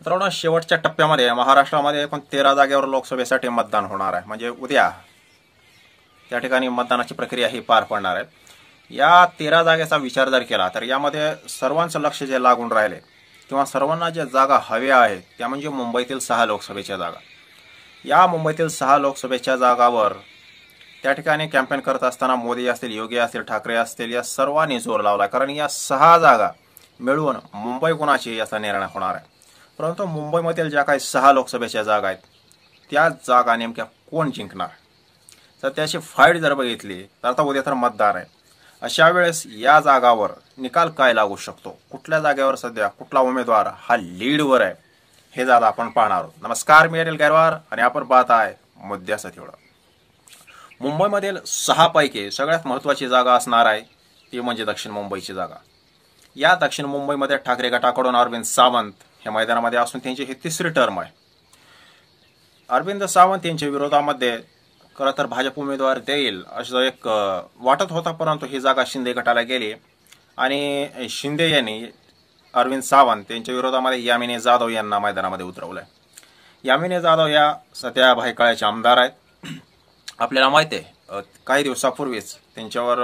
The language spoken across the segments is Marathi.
मित्रांनो, शेवटच्या टप्प्यामध्ये महाराष्ट्रामध्ये एकूण 13 जागेवर लोकसभेसाठी मतदान होणार आहे. म्हणजे उद्या त्या ठिकाणी मतदानाची प्रक्रिया ही पार पडणार आहे. या 13 जागेचा विचार जर केला तर यामध्ये सर्वांचं लक्ष जे लागून राहिले किंवा सर्वांना ज्या जागा हव्या आहेत त्या म्हणजे मुंबईतील 6 लोकसभेच्या जागा. या मुंबईतील 6 लोकसभेच्या जागावर त्या ठिकाणी कॅम्पेन करत असताना मोदी असतील, योगी असतील, ठाकरे असतील, या सर्वांनी जोर लावला. कारण या 6 जागा मिळवून मुंबई कोणाची याचा निर्णय होणार आहे. परंतु मुंबईमधील ज्या काही 6 लोकसभेच्या जागा आहेत त्या जागा नेमक्या कोण जिंकणार, तर त्याची फाईट जर बघितली तर आता उद्या तर मतदार आहे. अशा वेळेस या जागावर निकाल काय लागू शकतो, कुठल्या जागेवर सध्या कुठला उमेदवार हा लीडवर आहे, हे जादा आपण पाहणार आहोत. नमस्कार, मी अनिल गैरवार आणि आपण पाहत आहे मुद्द्याचं तेवढं. मुंबईमधील 6 पैकी सगळ्यात महत्त्वाची जागा असणार आहे ती म्हणजे दक्षिण मुंबईची जागा. या दक्षिण मुंबईमध्ये ठाकरे गटाकडून अरविंद सावंत हे मैदानामध्ये असून त्यांची ही 3री टर्म आहे. अरविंद सावंत यांच्या विरोधामध्ये खरं तर भाजप उमेदवार देईल असं एक वाटत होता, परंतु ही जागा शिंदे गटाला गेली आणि शिंदे यांनी अरविंद सावंत यांच्या विरोधामध्ये यामिनी जाधव यांना मैदानामध्ये उतरवलंय. यामिनी जाधव या सध्या भायखळ्याचे आमदार आहेत. आपल्याला माहिती आहे काही दिवसापूर्वीच त्यांच्यावर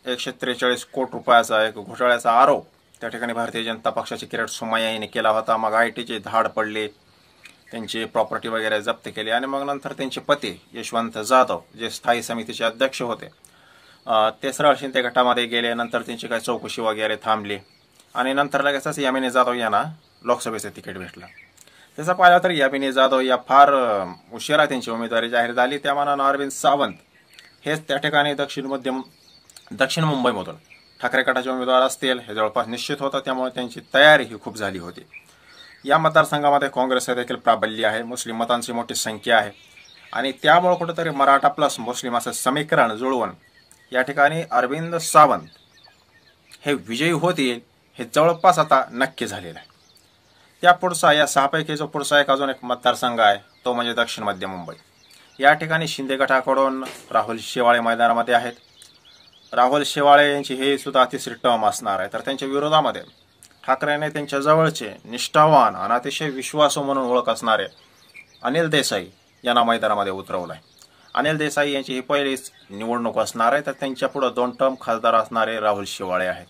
143 कोटी रुपयाचा एक घोटाळ्याचा आरोप त्या ठिकाणी भारतीय जनता पक्षाचे किरीट सोमय्या यांनी केला होता. मग ITचे धाड पडले, त्यांची प्रॉपर्टी वगैरे जप्त केली आणि मग नंतर त्यांचे पती यशवंत जाधव जे स्थायी समितीचे अध्यक्ष होते ते सरळ शिंदे गटामध्ये गेले. नंतर त्यांची काही चौकशी वगैरे थांबली आणि नंतर लगेचच यामिनी जाधव यांना लोकसभेचं तिकीट भेटलं. त्याचा पाहिला तर यामिनी जाधव या फार उशिरा त्यांची उमेदवारी जाहीर झाली. त्या मानानं अरविंद सावंत हेच त्या ठिकाणी दक्षिण मुंबईमधून ठाकरे गटाचे उमेदवार असतील हे जवळपास निश्चित होतं. त्यामुळे त्यांची तयारी ही खूप झाली होती. या मतदारसंघामध्ये काँग्रेसचे देखील प्राबल्य आहे, मुस्लिम मतांची मोठी संख्या आहे आणि त्यामुळे कुठेतरी मराठा प्लस मुस्लिम असं समीकरण जुळवून या ठिकाणी अरविंद सावंत हे विजयी होतील हे जवळपास आता नक्की झालेलं आहे. त्या पुढचा या 6 पैकी जो पुढचा अजून एक मतदारसंघ आहे तो म्हणजे दक्षिण मध्य मुंबई. या ठिकाणी शिंदे गटाकडून राहुल शेवाळे मैदानामध्ये आहेत. राहुल शेवाळे यांची हे सुद्धा 3री टर्म असणार आहे. तर त्यांच्या विरोधामध्ये ठाकरेने त्यांच्या जवळचे निष्ठावान आणि अतिशय विश्वासू म्हणून ओळख असणारे अनिल देसाई यांना मैदानामध्ये उतरवलं आहे. अनिल देसाई यांची ही पहिलीच निवडणूक असणार आहे. तर त्यांच्या पुढे 2 टर्म खासदार असणारे राहुल शेवाळे आहेत.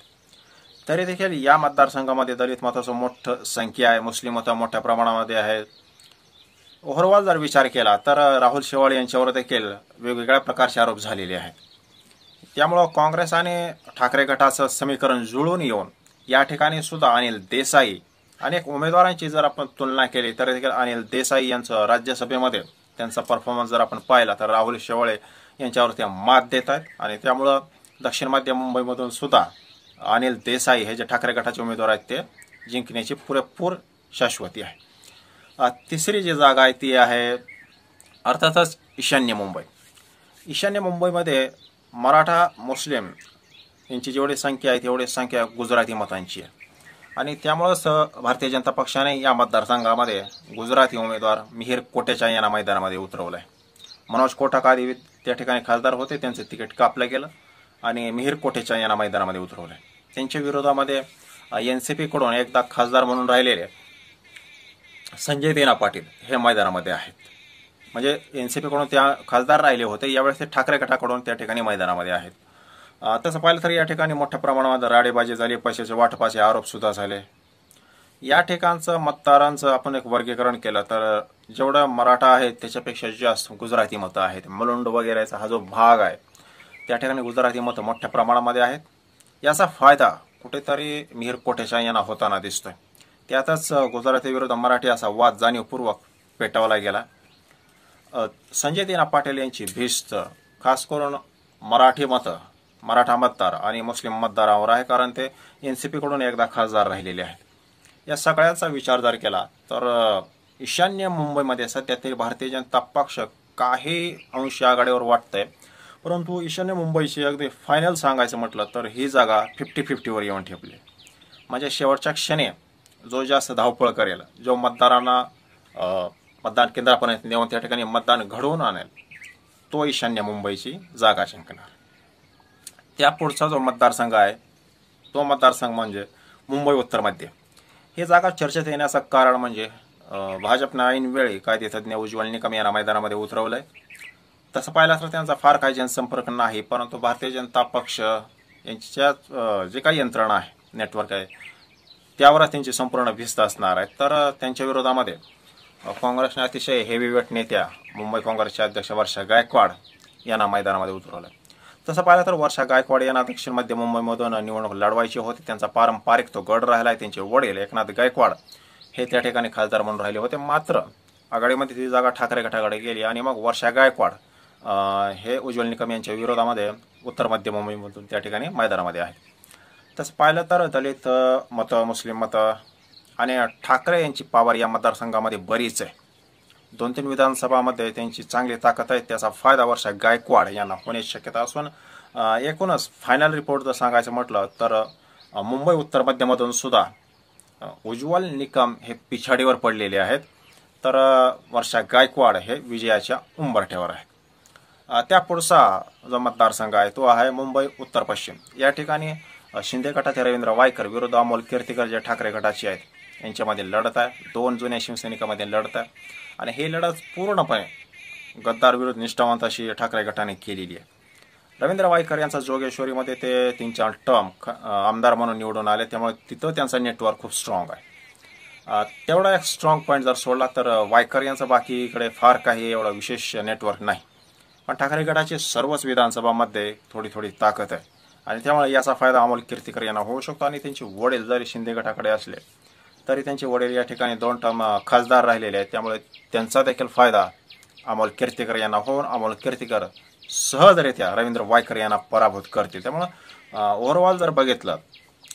तरी देखील या मतदारसंघामध्ये दलित मताचं मोठं संख्या आहे, मुस्लिम मतं मोठ्या प्रमाणामध्ये आहेत. ओव्हरऑल जर विचार केला तर राहुल शेवाळे यांच्यावर देखील वेगवेगळ्या प्रकारचे आरोप झालेले आहेत. त्यामुळं काँग्रेस आणि ठाकरे गटाचं समीकरण जुळून येऊन या ठिकाणी सुद्धा अनिल देसाई अनेक उमेदवारांची जर आपण तुलना केली तर देखील अनिल देसाई यांचं राज्यसभेमध्ये त्यांचा परफॉर्मन्स जर आपण पाहिला तर राहुल शेवाळे यांच्यावर ते मात देत आहेत आणि त्यामुळं दक्षिण मध्य मुंबईमधून सुद्धा अनिल देसाई हे जे ठाकरे गटाचे उमेदवार आहेत ते जिंकण्याची पुरेपूर शाश्वती आहे. 3री जी जागा आहे ती आहे अर्थातच ईशान्य मुंबई. ईशान्य मुंबईमध्ये मराठा मुस्लिम यांची जेवढी संख्या आहे तेवढी संख्या गुजराती मतांची आहे आणि त्यामुळंच भारतीय जनता पक्षाने या मतदारसंघामध्ये गुजराती उमेदवार मिहीर कोटेचा यांना मैदानामध्ये उतरवलं आहे. मनोज कोटक आधी त्या ठिकाणी खासदार होते, त्यांचं तिकीट कापलं गेलं आणि मिहीर कोटेचा यांना मैदानामध्ये उतरवलं आहे. त्यांच्या विरोधामध्ये NCP कडून एकदा खासदार म्हणून राहिलेले संजय देना पाटील हे मैदानामध्ये आहेत. म्हणजे NCP कडून त्या खासदार राहिले होते, यावेळेस ते ठाकरे गटाकडून त्या ठिकाणी मैदानामध्ये आहेत. तसं पाहिलं तर या ठिकाणी मोठ्या प्रमाणामध्ये राडेबाजी झाली, पैशाचे वाटपाचे आरोप सुद्धा झाले. या ठिकाणचं मतदारांचं आपण एक वर्गीकरण केलं तर जेवढं मराठा आहेत त्याच्यापेक्षा जास्त गुजराती मतं आहेत. मुलुंड वगैरेचा हा जो भाग आहे त्या ठिकाणी गुजराती मतं मोठ्या प्रमाणामध्ये आहेत. याचा फायदा कुठेतरी मिहीर कोटेचा यांना होताना दिसतोय. त्यातच गुजराती विरुद्ध मराठी असा वाद जाणीवपूर्वक पेटवला गेला. संजय देना पाटील यांची भिस्त खास करून मराठा मतदार आणि मुस्लिम मतदारावर आहे, कारण ते NCP कडून एकदा खासदार राहिलेले आहेत. या सगळ्यांचा विचार जर केला तर ईशान्य मुंबईमध्ये सध्या तरी भारतीय जनता पक्ष काही अंश आघाडीवर वाटतंय, परंतु ईशान्य मुंबईची अगदी फायनल सांगायचं म्हटलं तर ही जागा 50-50वर येऊन ठेपली. म्हणजे शेवटच्या क्षणी जो जास्त धावपळ करेल, जो मतदारांना मतदान केंद्रापर्यंत नेऊन त्या ठिकाणी मतदान घडवून आणेल, तो ईशान्य मुंबईची जागा जिंकणार. त्या पुढचा जो मतदारसंघ आहे तो मतदारसंघ म्हणजे मुंबई उत्तर मध्य. ही जागा चर्चेत येण्याचं कारण म्हणजे भाजपनं ऐन वेळी कायदेतज्ञ उज्ज्वल निकम यांना मैदानामध्ये उतरवलंय. तसं पाहिलं तर त्यांचा फार काही जनसंपर्क नाही, परंतु भारतीय जनता पक्ष यांच्या जे काही यंत्रणा आहे, नेटवर्क आहे, त्यावरच त्यांची संपूर्ण भिस्त असणार आहे. तर त्यांच्या विरोधामध्ये काँग्रेसने अतिशय हेवीवेट नेत्या मुंबई काँग्रेसच्या अध्यक्ष वर्षा गायकवाड यांना मैदानामध्ये उतरवलं. तसं पाहिलं तर वर्षा गायकवाड यांना दक्षिण मध्य मुंबईमधून निवडणूक लढवायची होती. त्यांचा पारंपरिक तो गड राहिला आहे. त्यांचे वडील एकनाथ गायकवाड हे त्या ठिकाणी खासदार म्हणून राहिले होते. मात्र आघाडीमध्ये ती जागा ठाकरे गटाकडे गेली आणि मग वर्षा गायकवाड हे उज्ज्वल निकम यांच्या विरोधामध्ये उत्तर मध्य मुंबईमधून त्या ठिकाणी मैदानामध्ये आहे. तसं पाहिलं तर दलित मतं, मुस्लिम मतं आणि ठाकरे यांची पावर या मतदारसंघामध्ये बरीच आहे. 2-3 विधानसभामध्ये त्यांची चांगली ताकद आहे. त्याचा फायदा वर्षा गायकवाड यांना होण्याची शक्यता असून एकूणच फायनल रिपोर्ट जर सांगायचं म्हटलं तर मुंबई उत्तर मध्यमधून सुद्धा उज्ज्वल निकम हे पिछाडीवर पडलेले आहेत. तर वर्षा गायकवाड हे विजयाच्या उंबरठ्यावर आहेत. त्या पुढचा जो मतदारसंघ आहे तो आहे मुंबई उत्तर पश्चिम. या ठिकाणी शिंदे गटाचे रवींद्र वायकर विरुद्ध अमोल कीर्तीकर जे ठाकरे गटाचे आहेत यांच्यामध्ये लढत आहे. 2 जुन्या शिवसैनिकांमध्ये लढत आहे आणि ही लढत पूर्णपणे गद्दार विरुद्ध निष्ठावंत अशी ठाकरे गटाने केलेली आहे. रवींद्र वायकर यांचा जोगेश्वरीमध्ये ते 3-4 टर्म आमदार म्हणून निवडून आले, त्यामुळे तिथं त्यांचा नेटवर्क खूप स्ट्रॉंग आहे. तेवढा एक स्ट्रॉंग पॉईंट जर सोडला तर वायकर यांचं बाकीकडे फार काही एवढं विशेष नेटवर्क नाही. पण ठाकरे गटाची सर्वच विधानसभामध्ये थोडी थोडी ताकद आहे आणि त्यामुळे याचा फायदा अमोल कीर्तीकर यांना होऊ शकतो. आणि त्यांचे वडील जरी शिंदे गटाकडे असले तरी त्यांचे वडील या ठिकाणी 2 टर्म खासदार राहिलेले आहेत, त्यामुळे त्यांचा देखील फायदा अमोल कीर्तीकर यांना होऊन अमोल कीर्तीकर सहजरित्या रवींद्र वायकर यांना पराभूत करतील. त्यामुळं ओव्हरऑल जर बघितलं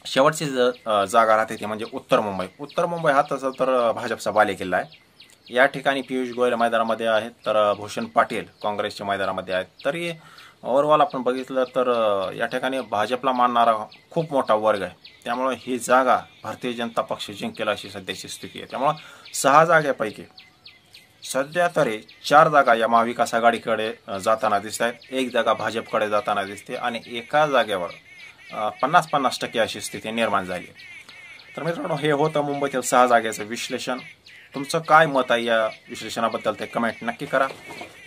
शेवटची जागा राहते ती म्हणजे उत्तर मुंबई. उत्तर मुंबई हा तसं तर भाजपचा बालेकिल्ला आहे. या ठिकाणी पियुष गोयल मैदानामध्ये आहेत तर भूषण पाटील काँग्रेसच्या मैदानामध्ये आहेत. तरी ओव्हरऑल आपण बघितलं तर या ठिकाणी भाजपला मानणारा खूप मोठा वर्ग आहे, त्यामुळे ही जागा भारतीय जनता पक्ष जिंकेल अशी सध्याची स्थिती आहे. त्यामुळं 6 जागेपैकी सध्या तरी 4 जागा या महाविकास आघाडीकडे जाताना दिसत आहेत, 1 जागा भाजपकडे जाताना दिसते आणि एका जागेवर 50-50% अशी स्थिती निर्माण झाली. तर मित्रांनो, हे होतं मुंबईतील 6 जागेचं विश्लेषण. तुमचं काय मत आहे या विश्लेषणाबद्दल ते कमेंट नक्की करा.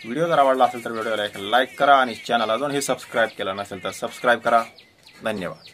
व्हिडिओ जर आवडला असेल तर व्हिडिओला एक लाईक करा आणि चॅनल अजूनही सबस्क्राईब केलं नसेल तर सबस्क्राईब करा. धन्यवाद.